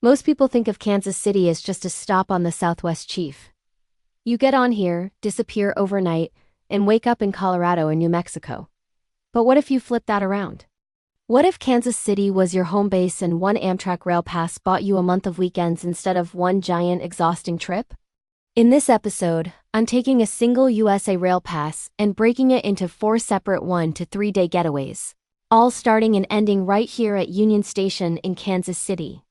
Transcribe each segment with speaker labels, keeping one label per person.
Speaker 1: Most people think of Kansas City as just a stop on the Southwest Chief. You get on here, disappear overnight, and wake up in Colorado or New Mexico. But what if you flip that around? What if Kansas City was your home base and one Amtrak rail pass bought you a month of weekends instead of one giant exhausting trip? In this episode, I'm taking a single USA rail pass and breaking it into 4 separate 1 to 3 day getaways, all starting and ending right here at Union Station in Kansas City.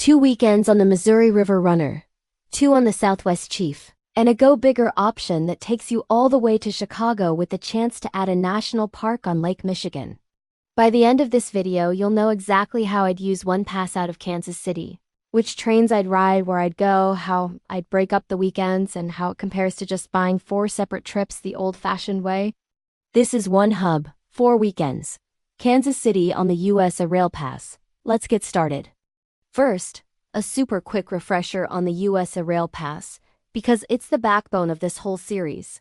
Speaker 1: 2 weekends on the Missouri River Runner, 2 on the Southwest Chief, and a go bigger option that takes you all the way to Chicago with the chance to add a national park on Lake Michigan. By the end of this video, you'll know exactly how I'd use one pass out of Kansas City, which trains I'd ride, where I'd go, how I'd break up the weekends, and how it compares to just buying 4 separate trips the old-fashioned way. This is one hub, 4 weekends. Kansas City on the USA Rail Pass. Let's get started. First, a super quick refresher on the USA Rail Pass, because it's the backbone of this whole series.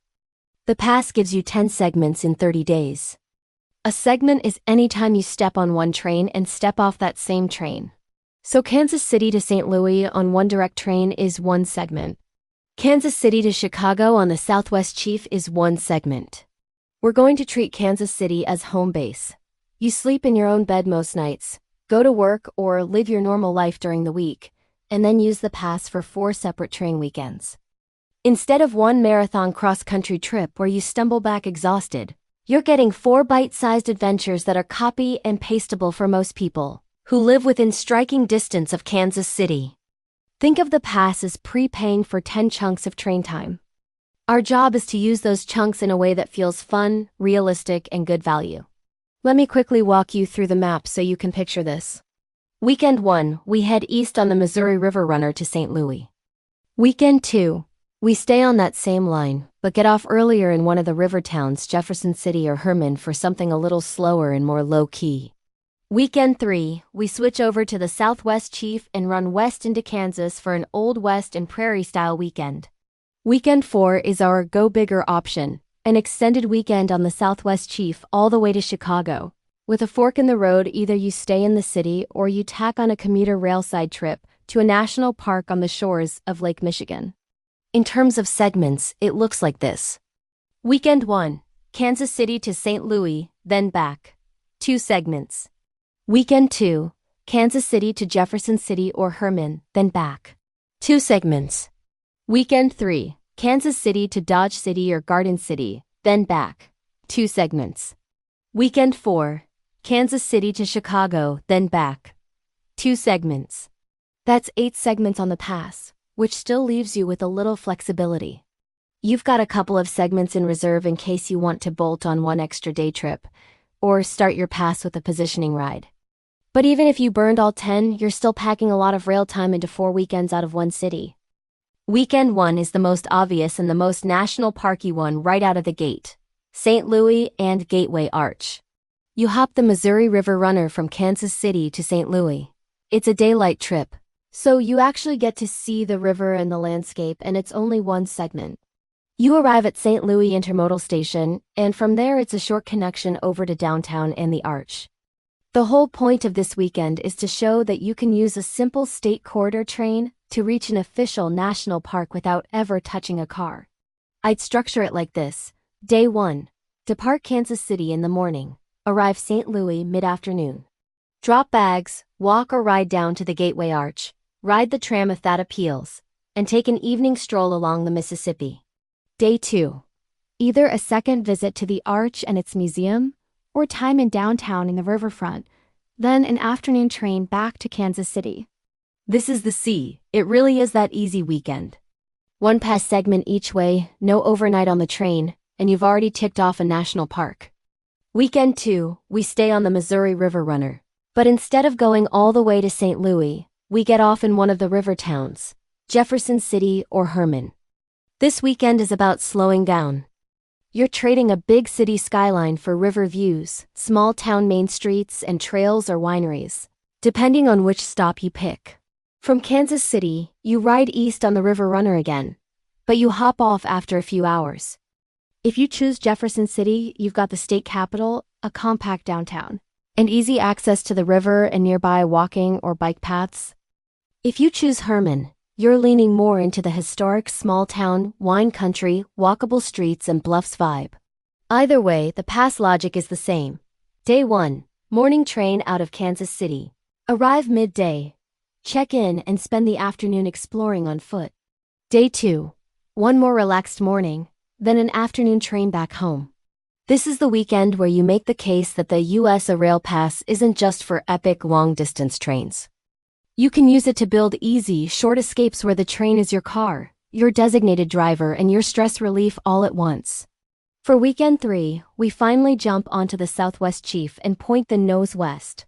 Speaker 1: The pass gives you 10 segments in 30 days. A segment is any time you step on one train and step off that same train. So Kansas City to St. Louis on one direct train is 1 segment. Kansas City to Chicago on the Southwest Chief is 1 segment. We're going to treat Kansas City as home base. You sleep in your own bed most nights, go to work or live your normal life during the week, and then use the pass for 4 separate train weekends. Instead of one marathon cross-country trip where you stumble back exhausted, you're getting 4 bite-sized adventures that are copy and pasteable for most people who live within striking distance of Kansas City. Think of the pass as prepaying for 10 chunks of train time. Our job is to use those chunks in a way that feels fun, realistic, and good value. Let me quickly walk you through the map so you can picture this. Weekend 1, we head east on the Missouri River Runner to St. Louis. Weekend 2, we stay on that same line, but get off earlier in one of the river towns, Jefferson City or Hermann, for something a little slower and more low-key. Weekend 3, we switch over to the Southwest Chief and run west into Kansas for an Old West and prairie-style weekend. Weekend 4 is our go bigger option, an extended weekend on the Southwest Chief all the way to Chicago. With a fork in the road, either you stay in the city or you tack on a commuter railside trip to a national park on the shores of Lake Michigan. In terms of segments, it looks like this. Weekend 1, Kansas City to St. Louis, then back. 2 segments. Weekend 2, Kansas City to Jefferson City or Hermann, then back. 2 segments. Weekend 3, Kansas City to Dodge City or Garden City, then back. 2 segments. Weekend 4, Kansas City to Chicago, then back. 2 segments. That's 8 segments on the pass, which still leaves you with a little flexibility. You've got a couple of segments in reserve in case you want to bolt on one extra day trip, or start your pass with a positioning ride. But even if you burned all 10, you're still packing a lot of rail time into 4 weekends out of one city. Weekend 1 is the most obvious and the most national parky one right out of the gate. St. Louis and Gateway Arch. You hop the Missouri River Runner from Kansas City to St. Louis. It's a daylight trip, so you actually get to see the river and the landscape, and it's only 1 segment. You arrive at St. Louis Intermodal Station, and from there it's a short connection over to downtown and the Arch. The whole point of this weekend is to show that you can use a simple state corridor train to reach an official national park without ever touching a car. I'd structure it like this. Day 1. Depart Kansas City in the morning. Arrive St. Louis mid-afternoon. Drop bags, walk or ride down to the Gateway Arch, ride the tram if that appeals, and take an evening stroll along the Mississippi. Day 2. Either a second visit to the Arch and its museum, or time in downtown in the riverfront, then an afternoon train back to Kansas City. This is the C. It really is that easy weekend. 1 pass segment each way, no overnight on the train, and you've already ticked off a national park. Weekend 2, we stay on the Missouri River Runner, but instead of going all the way to St. Louis, we get off in one of the river towns, Jefferson City or Hermann. This weekend is about slowing down. You're trading a big city skyline for river views, small town main streets, and trails or wineries, depending on which stop you pick. From Kansas City, you ride east on the River Runner again, but you hop off after a few hours. If you choose Jefferson City, you've got the state capital, a compact downtown, and easy access to the river and nearby walking or bike paths. If you choose Hermann, you're leaning more into the historic small town, wine country, walkable streets and bluffs vibe. Either way, the pass logic is the same. Day 1. Morning train out of Kansas City. Arrive midday. Check in and spend the afternoon exploring on foot. Day 2. One more relaxed morning, then an afternoon train back home. This is the weekend where you make the case that the US Rail Pass isn't just for epic long-distance trains. You can use it to build easy, short escapes where the train is your car, your designated driver, and your stress relief all at once. For weekend 3, we finally jump onto the Southwest Chief and point the nose west.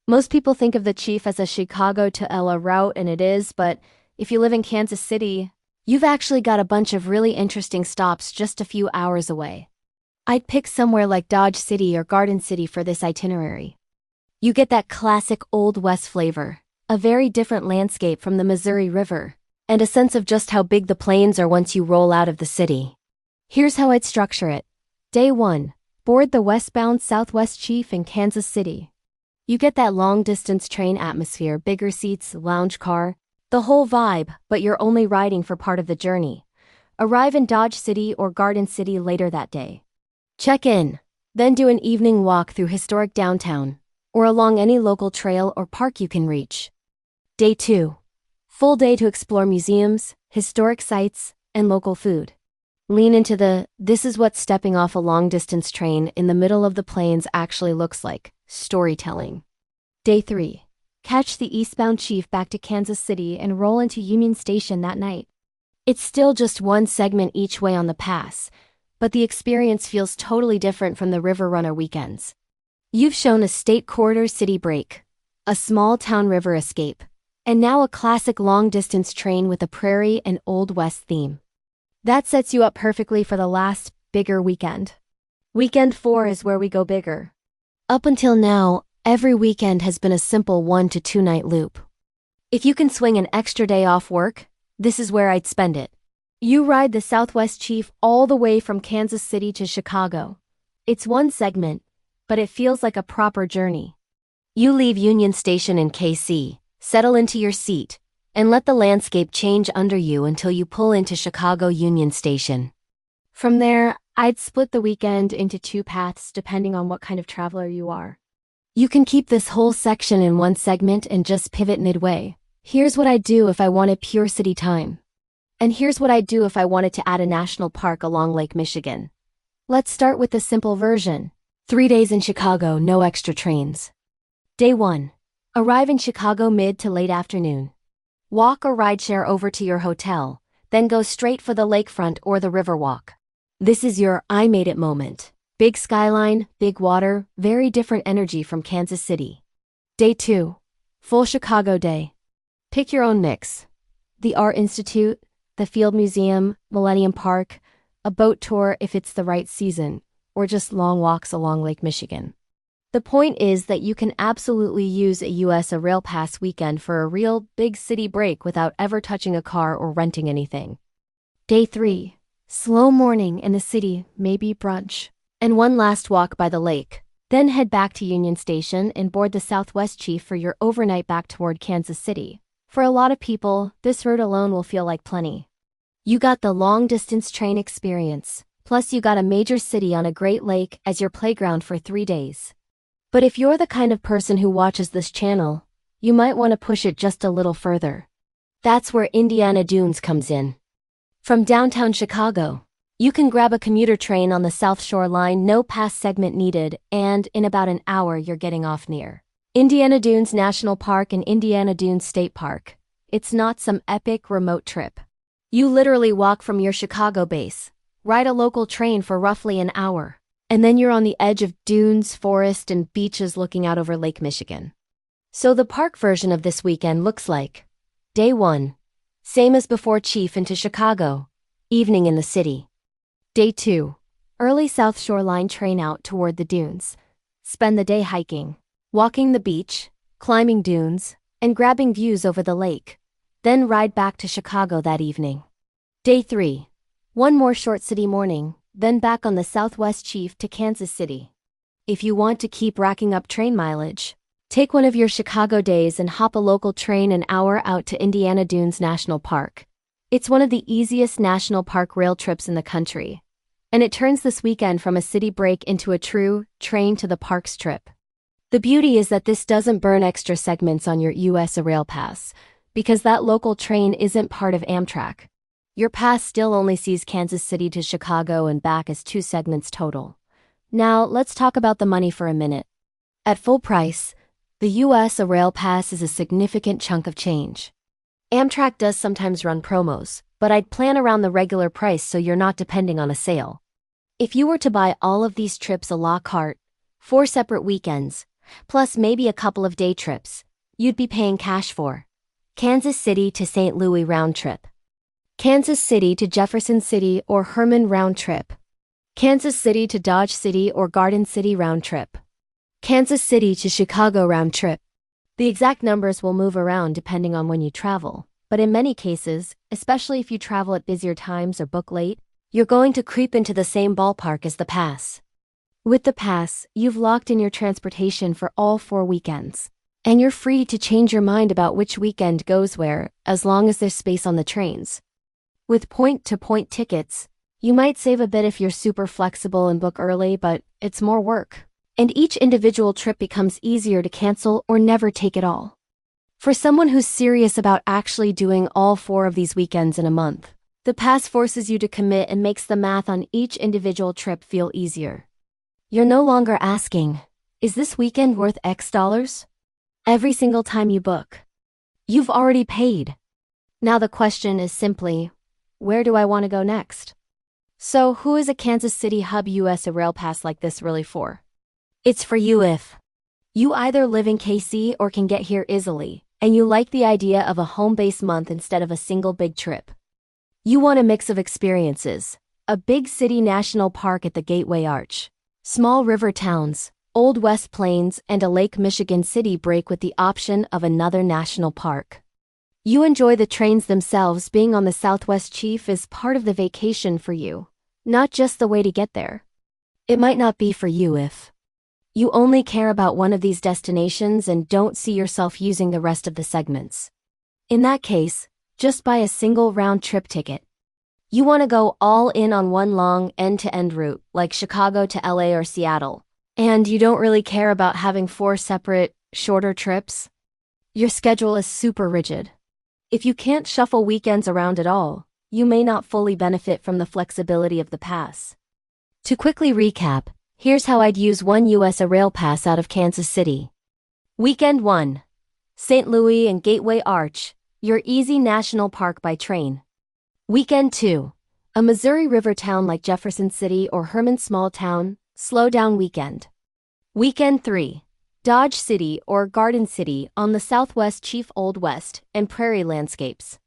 Speaker 1: Most people think of the Chief as a Chicago to LA route, and it is, but if you live in Kansas City, you've actually got a bunch of really interesting stops just a few hours away. I'd pick somewhere like Dodge City or Garden City for this itinerary. You get that classic Old West flavor, a very different landscape from the Missouri River, and a sense of just how big the plains are once you roll out of the city. Here's how I'd structure it. Day 1. Board the westbound Southwest Chief in Kansas City. You get that long-distance train atmosphere, bigger seats, lounge car, the whole vibe, but you're only riding for part of the journey. Arrive in Dodge City or Garden City later that day. Check in, then do an evening walk through historic downtown, or along any local trail or park you can reach. Day 2. Full day to explore museums, historic sites, and local food. Lean into this is what stepping off a long-distance train in the middle of the plains actually looks like, storytelling. Day 3. Catch the eastbound Chief back to Kansas City and roll into Union Station that night. It's still just one segment each way on the pass, but the experience feels totally different from the River Runner weekends. You've shown a state corridor city break, a small town river escape, and now a classic long-distance train with a prairie and Old West theme. That sets you up perfectly for the last, bigger weekend. Weekend 4 is where we go bigger. Up until now, every weekend has been a simple 1 to 2 night loop. If you can swing an extra day off work, this is where I'd spend it. You ride the Southwest Chief all the way from Kansas City to Chicago. It's one segment, but it feels like a proper journey. You leave Union Station in KC, settle into your seat, and let the landscape change under you until you pull into Chicago Union Station. From there, I'd split the weekend into 2 paths depending on what kind of traveler you are. You can keep this whole section in one segment and just pivot midway. Here's what I'd do if I wanted pure city time. And here's what I'd do if I wanted to add a national park along Lake Michigan. Let's start with the simple version. 3 days in Chicago, no extra trains. Day 1. Arrive in Chicago mid to late afternoon. Walk or rideshare over to your hotel, then go straight for the lakefront or the Riverwalk. This is your I made it moment. Big skyline, big water, very different energy from Kansas City. Day 2. Full Chicago day. Pick your own mix. The Art Institute, the Field Museum, Millennium Park, a boat tour if it's the right season, or just long walks along Lake Michigan. The point is that you can absolutely use a US Rail Pass weekend for a real big city break without ever touching a car or renting anything. Day 3. Slow morning in the city, maybe brunch, and one last walk by the lake. Then head back to Union Station and board the Southwest Chief for your overnight back toward Kansas City. For a lot of people, this route alone will feel like plenty. You got the long-distance train experience, plus you got a major city on a Great Lake as your playground for 3 days. But if you're the kind of person who watches this channel, you might want to push it just a little further. That's where Indiana Dunes comes in. From downtown Chicago, you can grab a commuter train on the South Shore line, no pass segment needed, and in about an hour you're getting off near Indiana Dunes National Park and Indiana Dunes State Park. It's not some epic remote trip. You literally walk from your Chicago base, ride a local train for roughly an hour, and then you're on the edge of dunes, forest, and beaches looking out over Lake Michigan. So the park version of this weekend looks like: Day 1. Same as before, Chief into Chicago. Evening in the city. Day 2. Early South Shore line train out toward the dunes. Spend the day hiking, walking the beach, climbing dunes, and grabbing views over the lake. Then ride back to Chicago that evening. Day 3. One more short city morning, then back on the Southwest Chief to Kansas City. If you want to keep racking up train mileage, Take one of your Chicago days and hop a local train an hour out to Indiana Dunes National Park. It's one of the easiest national park rail trips in the country. And it turns this weekend from a city break into a true train to the parks trip. The beauty is that this doesn't burn extra segments on your US Rail Pass, because that local train isn't part of Amtrak. Your pass still only sees Kansas City to Chicago and back as 2 segments total. Now, let's talk about the money for a minute. At full price, the US Rail Pass is a significant chunk of change. Amtrak does sometimes run promos, but I'd plan around the regular price so you're not depending on a sale. If you were to buy all of these trips a la carte, 4 separate weekends, plus maybe a couple of day trips, you'd be paying cash for Kansas City to St. Louis round trip, Kansas City to Jefferson City or Hermann round trip, Kansas City to Dodge City or Garden City round trip, Kansas City to Chicago round trip. The exact numbers will move around depending on when you travel, but in many cases, especially if you travel at busier times or book late, you're going to creep into the same ballpark as the pass. With the pass, you've locked in your transportation for all 4 weekends, and you're free to change your mind about which weekend goes where, as long as there's space on the trains. With point-to-point tickets, you might save a bit if you're super flexible and book early, but it's more work. And each individual trip becomes easier to cancel or never take at all. For someone who's serious about actually doing all 4 of these weekends in a month, the pass forces you to commit and makes the math on each individual trip feel easier. You're no longer asking, is this weekend worth X dollars? Every single time you book. You've already paid. Now the question is simply, where do I want to go next? So who is a Kansas City Hub US Rail Pass like this really for? It's for you if you either live in KC or can get here easily, and you like the idea of a home-based month instead of a single big trip. You want a mix of experiences, a big city national park at the Gateway Arch, small river towns, Old West Plains, and a Lake Michigan city break with the option of another national park. You enjoy the trains themselves. Being on the Southwest Chief is part of the vacation for you, not just the way to get there. It might not be for you if you only care about one of these destinations and don't see yourself using the rest of the segments. In that case, just buy a single round-trip ticket. You want to go all in on one long, end-to-end route, like Chicago to LA or Seattle, and you don't really care about having 4 separate, shorter trips? Your schedule is super rigid. If you can't shuffle weekends around at all, you may not fully benefit from the flexibility of the pass. To quickly recap, here's how I'd use one US Rail Pass out of Kansas City. Weekend 1. St. Louis and Gateway Arch, your easy national park by train. Weekend 2. A Missouri river town like Jefferson City or Hermann small town, slow down weekend. Weekend 3. Dodge City or Garden City on the Southwest Chief Old West and prairie landscapes.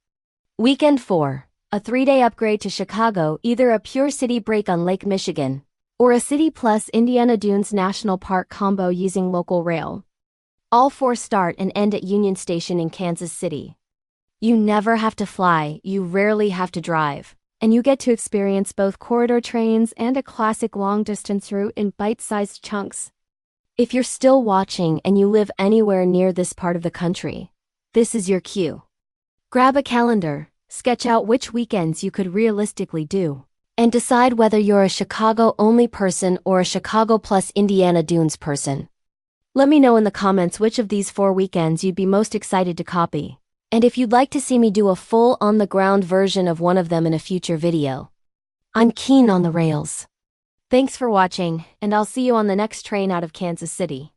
Speaker 1: Weekend 4. A 3-day upgrade to Chicago, either a pure city break on Lake Michigan, or a City Plus Indiana Dunes National Park combo using local rail. All 4 start and end at Union Station in Kansas City. You never have to fly, you rarely have to drive, and you get to experience both corridor trains and a classic long-distance route in bite-sized chunks. If you're still watching and you live anywhere near this part of the country, this is your cue. Grab a calendar, sketch out which weekends you could realistically do, and decide whether you're a Chicago-only person or a Chicago plus Indiana Dunes person. Let me know in the comments which of these 4 weekends you'd be most excited to copy, and if you'd like to see me do a full on-the-ground version of one of them in a future video. I'm keen on the rails. Thanks for watching, and I'll see you on the next train out of Kansas City.